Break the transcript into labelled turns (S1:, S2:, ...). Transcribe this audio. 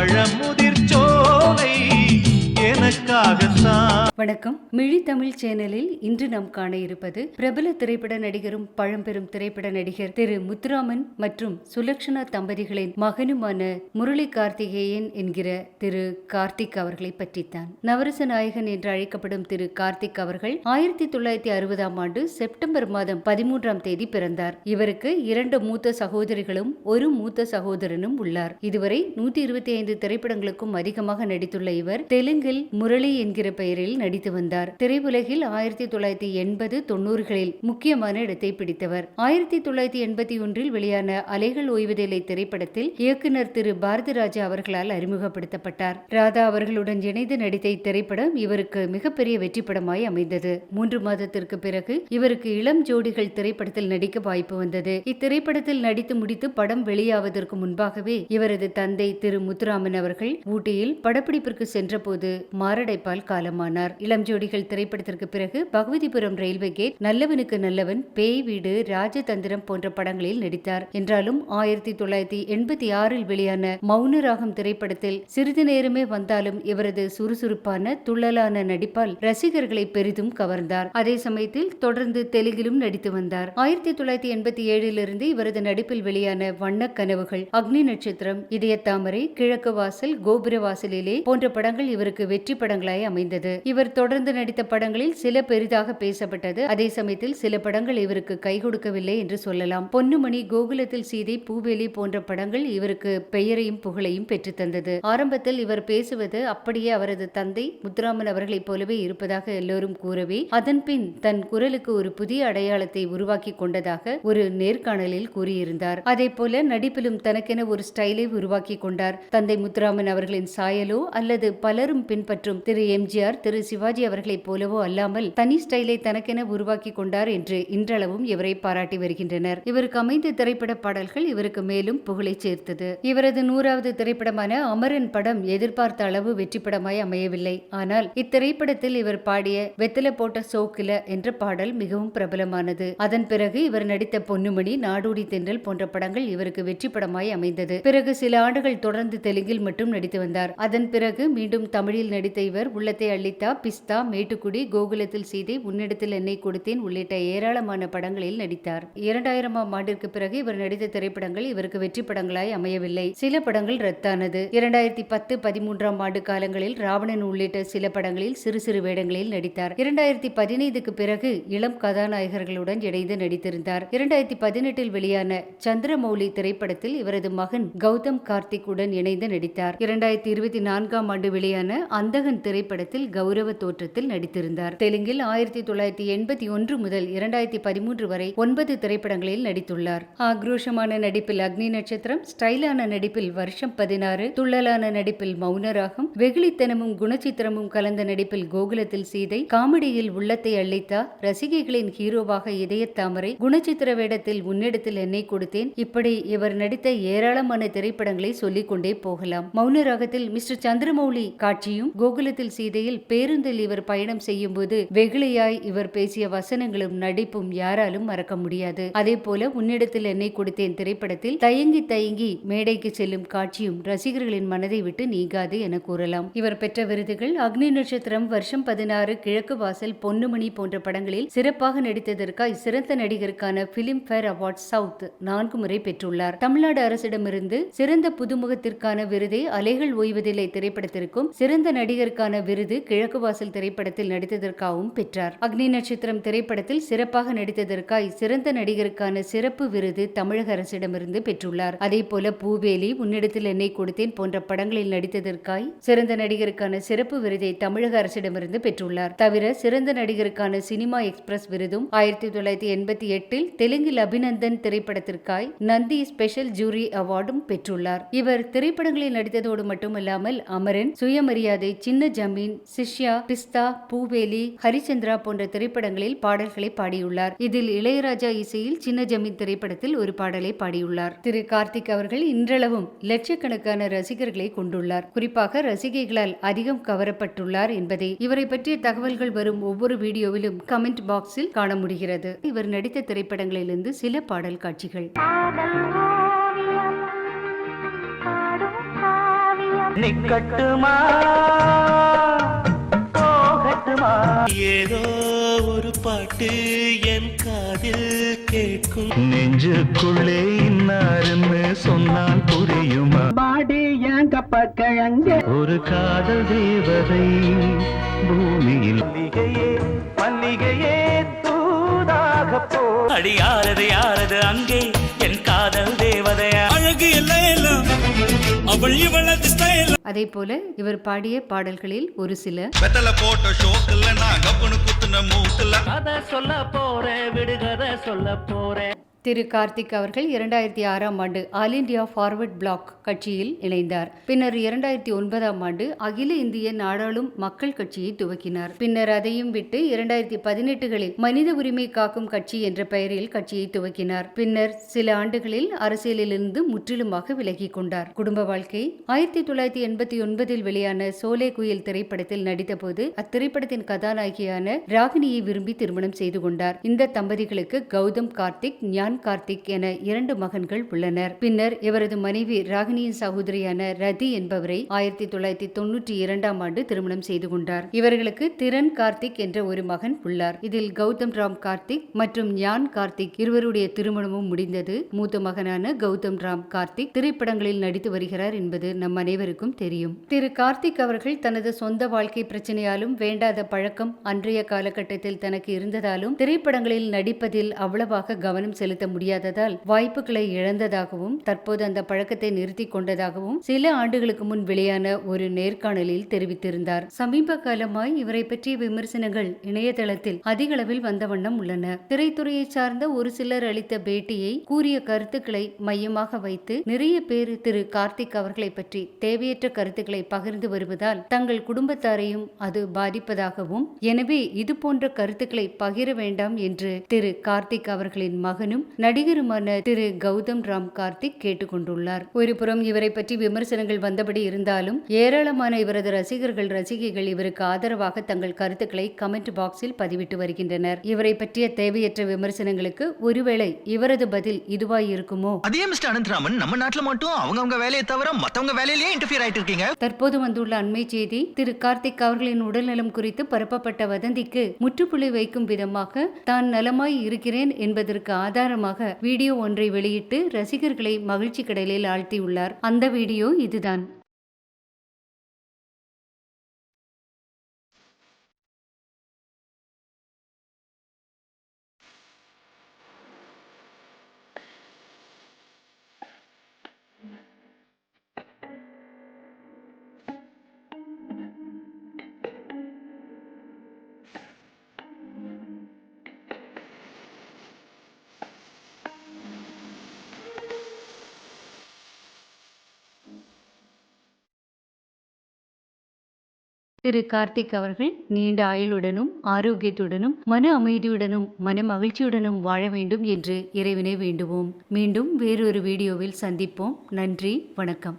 S1: பழமுதிர் சோலை எனக்காகத்தான்.
S2: வணக்கம். மிழி தமிழ் சேனலில் இன்று நாம் காண இருப்பது பிரபல திரைப்பட நடிகரும் பழம்பெரும் திரைப்பட நடிகர் திரு முத்துராமன் மற்றும் சுலக்ஷனா தம்பதிகளின் மகனுமான முரளி கார்த்திகேயன் என்கிற திரு கார்த்திக் அவர்களை பற்றித்தான். நவரச நாயகன் என்று அழைக்கப்படும் திரு கார்த்திக் அவர்கள் 1960ஆம் ஆண்டு செப்டம்பர் மாதம் 13ஆம் தேதி பிறந்தார். இவருக்கு 2 மூத்த சகோதரிகளும் ஒரு மூத்த சகோதரனும் உள்ளார். இதுவரை 125 திரைப்படங்களுக்கும் அதிகமாக நடித்துள்ள இவர் தெலுங்கில் முரளி என்கிற பெயரில் நடித்து வந்தார். திரையுலகில் 1980-90களில் முக்கியமான இடத்தை பிடித்தவர். 1981இல் வெளியான அலைகள் ஓய்வதில்லை திரைப்படத்தில் இயக்குனர் திரு பாரதிராஜா அவர்களால் அறிமுகப்படுத்தப்பட்டார். ராதா அவர்களுடன் இணைந்து நடித்த இத்திரைப்படம் இவருக்கு மிகப்பெரிய வெற்றி படமாய் அமைந்தது. 3 மாதத்திற்கு பிறகு இவருக்கு இளம் ஜோடிகள் திரைப்படத்தில் நடிக்க வாய்ப்பு வந்தது. இத்திரைப்படத்தில் நடித்து முடித்து படம் வெளியாவதற்கு முன்பாகவே இவரது தந்தை திரு முத்துராமன் அவர்கள் ஊட்டியில் படப்பிடிப்பிற்கு சென்றபோது மாரடைப்பால் காலமானார். இளம் ஜோடிகள் திரைப்படத்திற்கு பிறகு பகவதிபுரம் ரயில்வே கேட், நல்லவனுக்கு நல்லவன், பேய் வீடு, ராஜதந்திரம் போன்ற படங்களில் நடித்தார். என்றாலும் 1986இல் வெளியான மௌனராகம் திரைப்படத்தில் சிறிது நேரமே வந்தாலும் இவரது சுறுசுறுப்பான துள்ளலான நடிப்பால் ரசிகர்களை பெரிதும் கவர்ந்தார். அதே சமயத்தில் தொடர்ந்து தெலுங்கிலும் நடித்து வந்தார். 1987இலிருந்து இவரது நடிப்பில் வெளியான வண்ண கனவுகள், அக்னி நட்சத்திரம், இதயத்தாமரை, கிழக்கு வாசல், கோபுர வாசலிலே போன்ற படங்கள் இவருக்கு வெற்றி படங்களாய் அமைந்தது. இவர் தொடர்ந்து நடித்த படங்களில் சில பெரிதாக பேசப்பட்டது. அதே சமயத்தில் சில படங்கள் இவருக்கு கை கொடுக்கவில்லை என்று சொல்லலாம். பொன்னுமணி, கோகுலத்தில் சீதை, பூவேலி போன்ற படங்கள் இவருக்கு பெயரையும் புகழையும் பெற்றுத்தந்தது. ஆரம்பத்தில் இவர் பேசுவது அப்படியே அவரது தந்தை முத்துராமன் அவர்களைப் போலவே இருப்பதாக எல்லோரும் கூறவே அதன்பின் தன் குரலுக்கு ஒரு புதிய அடையாளத்தை உருவாக்கி கொண்டதாக ஒரு நேர்காணலில் கூறியிருந்தார். அதே போல நடிப்பிலும் தனக்கென ஒரு ஸ்டைலை உருவாக்கி கொண்டார். தந்தை முத்துராமன் அவர்களின் சாயலோ அல்லது பலரும் பின்பற்றும் திரு எம்ஜிஆர், திரு சிவாஜி அவர்களைப் போலவோ அல்லாமல் தனி ஸ்டைலை தனக்கென உருவாக்கி கொண்டார் என்று இன்றளவும் இவரை பாராட்டி வருகின்றனர். இவருக்கு அமைந்த திரைப்பட பாடல்கள் இவருக்கு மேலும் புகழை சேர்த்தது. இவரது 100வது திரைப்படமான அமரன் படம் எதிர்பார்த்த அளவு வெற்றி படமாய் அமையவில்லை. ஆனால் இத்திரைப்படத்தில் இவர் பாடிய வெத்தல போட்ட சோக்கில என்ற பாடல் மிகவும் பிரபலமானது. அதன் பிறகு இவர் நடித்த பொன்னுமணி, நாடோடி தென்றல் போன்ற படங்கள் இவருக்கு வெற்றி படமாய் அமைந்தது. பிறகு சில ஆண்டுகள் தொடர்ந்து தெலுங்கில் மட்டும் நடித்து வந்தார். அதன் பிறகு மீண்டும் தமிழில் நடித்த இவர் உள்ளத்தை அள்ளித்தா, பிஸ்தா, மேட்டுக்குடி, கோகுலத்தில் சீதை, உன்னிடத்தில் என்னை கொடுத்தேன் உள்ளிட்ட ஏராளமான படங்களில் நடித்தார். 2000ஆம் ஆண்டிற்கு பிறகு இவர் நடித்த திரைப்படங்கள் இவருக்கு வெற்றி படங்களாய் அமையவில்லை. சில படங்கள் ரத்தானது. 2010-13ஆம் ஆண்டு காலங்களில் ராவணன் உள்ளிட்ட சில படங்களில் சிறு சிறு வேடங்களில் நடித்தார். 2015க்கு பிறகு இளம் கதாநாயகர்களுடன் இணைந்து நடித்திருந்தார். 2018இல் வெளியான சந்திரமௌலி திரைப்படத்தில் இவரது மகன் கௌதம் கார்த்திக் உடன் இணைந்து நடித்தார். 2024ஆம் ஆண்டு வெளியான அந்தகன் திரைப்படத்தில் கௌரவ தோற்றத்தில் நடித்திருந்தார். தெலுங்கில் 1981 முதல் 2013 வரை 9 திரைப்படங்களில் நடித்துள்ளார். ஆக்ரோஷமான நடிப்பில் அக்னி நட்சத்திரம், ஸ்டைலான நடிப்பில் வருஷம் 16, துள்ளலான நடிப்பில் மௌனராகம், வெகுளித்தனமும் குணச்சித்திரமும் கலந்த நடிப்பில் கோகுலத்தில் சீதை, காமெடியில் உள்ளத்தை அள்ளித்தா, ரசிகைகளின் ஹீரோவாக இதயத்தாமரை, குணச்சித்திர வேடத்தில் உன்னிடத்தில் என்னை கொடுத்தேன், இப்படி இவர் நடித்த ஏராளமான திரைப்படங்களை சொல்லிக் கொண்டே போகலாம். மௌனராகத்தில் மிஸ்டர் சந்திரமௌலி காட்சியும், கோகுலத்தில் சீதையில் பேருந்தில் இவர் பயணம் செய்யும் போது வெகுளியாய் இவர் பேசிய வசனங்களும் நடிப்பும் யாராலும் மறக்க முடியாது. அதே போல உன்னிடத்தில் என்னை கொடுத்தேன் திரைப்படத்தில் தயங்கி தயங்கி மேடைக்கு செல்லும் காட்சியும் ரசிகர்களின் மனதை விட்டு நீங்காது என கூறலாம். இவர் பெற்ற விருதுகள் அக்னி நட்சத்திரம், வருஷம் 16, கிழக்கு வாசல், பொன்னுமணி போன்ற படங்களில் சிறப்பாக நடித்ததற்காக சிறந்த நடிகருக்கான பிலிம் ஃபேர் அவார்ட் சவுத் 4 முறை பெற்றுள்ளார். தமிழ்நாடு அரசிடமிருந்து சிறந்த புதுமுகத்திற்கான விருதை அலைகள் ஓய்வதில்லை திரைப்படத்திற்கும், சிறந்த நடிகருக்கான விருது கிழக்கு வாசல் திரைப்படத்தில் நடித்ததற்காகவும் பெற்றார். அக்னி நட்சத்திரம் திரைப்படத்தில் சிறப்பாக நடித்ததற்காய் சிறந்த நடிகருக்கான சிறப்பு விருது தமிழக அரசிடமிருந்து பெற்றுள்ளார். அதே போல பூவேலி, உன்னிடத்தில் என்னை கொடுத்தேன் போன்ற படங்களில் நடித்ததற்காய் சிறந்த நடிகருக்கான சிறப்பு விருதை தமிழக அரசிடமிருந்து பெற்றுள்ளார். தவிர சிறந்த நடிகருக்கான சினிமா எக்ஸ்பிரஸ் விருதும் 1988இல் தெலுங்கில் அபிநந்தன் திரைப்படத்திற்காய் நந்தி ஸ்பெஷல் ஜூரி அவார்டும் பெற்றுள்ளார். இவர் திரைப்படங்களில் நடித்ததோடு மட்டுமல்லாமல் அமரன், சுயமரியாதை, சின்ன ஜமீன், சிஷ்யா, பிஸ்தா, பூவேலி, ஹரிச்சந்திரா போன்ற திரைப்படங்களில் பாடல்களை பாடியுள்ளார். இதில் இளையராஜா இசையில் சின்ன ஜமீன் திரைப்படத்தில் ஒரு பாடலை பாடியுள்ளார். திரு கார்த்திக் அவர்கள் இன்றளவும் லட்சக்கணக்கான ரசிகர்களை கொண்டுள்ளார். குறிப்பாக ரசிகைகளால் அதிகம் கவரப்பட்டுள்ளார் என்பதை இவரை பற்றிய தகவல்கள் வரும் ஒவ்வொரு வீடியோவிலும் கமெண்ட் பாக்ஸில் காண முடிகிறது. இவர் நடித்த திரைப்படங்களிலிருந்து சில பாடல் காட்சிகள்.
S1: நிக்கட்டுமா போகட்டுமா ஏதோ ஒரு பாட்டு என் காதில் கேட்கும் நெஞ்சுக்குள்ளே இன்னாருன்னு சொன்னால் புரியுமா
S3: பாடி ஏன் கப்பக்கிழங்க
S1: ஒரு காதல் தேவதை பூமியில் மல்லிகையே மல்லிகையே தூதாக போ அடி யாரது அங்கே என் காதல் தேவதையா
S4: அழகு எல்லாம் அவள் இவளது ஸ்டைல்.
S2: அதேபோல இவர் பாடிய பாடல்களில் ஒரு சில
S4: வெத்தல போட்ட ஷோக்குல நான் கப்புனு குத்துன மூக்குல
S1: கதை சொல்ல போறேன் விடுகதை சொல்ல போறேன்.
S2: திரு கார்த்திக் அவர்கள் 2006ஆம் ஆண்டு ஆல் இண்டியா ஃபார்வர்ட் பிளாக் கட்சியில் இணைந்தார். பின்னர் 2009ஆம் ஆண்டு அகில இந்திய நாடாளும் மக்கள் கட்சியை துவக்கினார். பின்னர் அதையும் விட்டு 2018களில் மனித உரிமை காக்கும் கட்சி என்ற பெயரில் கட்சியை துவக்கினார். பின்னர் சில ஆண்டுகளில் அரசியலிலிருந்து முற்றிலுமாக விலகிக் கொண்டார். குடும்ப வாழ்க்கை 1989இல் வெளியான சோலே குயில் திரைப்படத்தில் நடித்தபோது அத்திரைப்படத்தின் கதாநாயகியான ராகினியை விரும்பி திருமணம் செய்து கொண்டார். இந்த தம்பதிகளுக்கு கௌதம் கார்த்திக், ஞான் கார்த்திக் என 2 மகன்கள் உள்ளனர். பின்னர் இவரது மனைவி ராகினியின் சகோதரியான ரதி என்பவரை 1992ஆம் ஆண்டு திருமணம் செய்து கொண்டார். இவர்களுக்கு திறன் கார்த்திக் என்ற ஒரு மகன் உள்ளார். இதில் கௌதம் ராம் கார்த்திக் மற்றும் ஞான் கார்த்திக் இருவருடைய திருமணமும் முடிந்தது. மூத்த மகனான கௌதம் ராம் கார்த்திக் திரைப்படங்களில் நடித்து வருகிறார் என்பது நம் அனைவருக்கும் தெரியும். திரு கார்த்திக் அவர்கள் தனது சொந்த வாழ்க்கை பிரச்சனையாலும் வேண்டாத பழக்கம் அன்றைய காலகட்டத்தில் தனக்கு இருந்ததாலும் திரைப்படங்களில் நடிப்பதில் அவ்வளவாக கவனம் செலுத்த முடியாததால் வாய்ப்புகளை இழந்ததாகவும் தற்போது அந்த பழக்கத்தை நிறுத்திக் கொண்டதாகவும் சில ஆண்டுகளுக்கு முன் வெளியான ஒரு நேர்காணலில் தெரிவித்திருந்தார். சமீப காலமாய் இவரை பற்றிய விமர்சனங்கள் இணையதளத்தில் அதிக அளவில் வந்த வண்ணம் உள்ளன. திரைத்துறையை சார்ந்த ஒரு சிலர் அளித்த பேட்டியை கூறிய கருத்துக்களை மையமாக வைத்து நிறைய பேர் திரு கார்த்திக் அவர்களை பற்றி தேவையற்ற கருத்துக்களை பகிர்ந்து வருவதால் தங்கள் குடும்பத்தாரையும் அது பாதிப்பதாகவும், எனவே இது போன்ற கருத்துக்களை பகிர வேண்டாம் என்று திரு கார்த்திக் அவர்களின் மகனும் நடிகருமான திரு கௌதம் ராம் கார்த்திக் கேட்டுக்கொண்டுள்ளார். ஒருபுறம் இவரை பற்றி விமர்சனங்கள் வந்தபடி இருந்தாலும் ஏராளமான இவரது ரசிகர்கள் இவருக்கு ஆதரவாக தங்கள் கருத்துக்களை கமெண்ட் பாக்ஸில் பதிவிட்டு வருகின்றனர். இவரை பற்றிய தேவையற்ற விமர்சனங்களுக்கு ஒருவேளை இவரது பதில் இதுவாய் இருக்குமோ?
S5: அதே மிஸ்டர் அனந்தராமன், நம்ம நாட்டுல மட்டும் அவங்க வேலையை தவிர மத்தவங்க வேலையிலேயே இன்டர்ஃபியர் ஆயிட்டு இருக்கீங்க.
S2: தற்போது வந்துள்ள அண்மை செய்தி, திரு கார்த்திக் அவர்களின் உடல்நலம் குறித்து பரப்பப்பட்ட வதந்திக்கு முற்றுப்புள்ளி வைக்கும் விதமாக தான் நலமாய் இருக்கிறேன் என்பதற்கு ஆதாரமாக வீடியோ ஒன்றை வெளியிட்டு ரசிகர்களை மகிழ்ச்சி கடலில் ஆழ்த்தியுள்ளார். அந்த வீடியோ இதுதான். திரு கார்த்திக் அவர்கள் நீண்ட ஆயுளுடனும் ஆரோக்கியத்துடனும் மன அமைதியுடனும் மன மகிழ்ச்சியுடனும் வாழ வேண்டும் என்று இறைவனை வேண்டுவோம். மீண்டும் வேறொரு வீடியோவில் சந்திப்போம். நன்றி, வணக்கம்.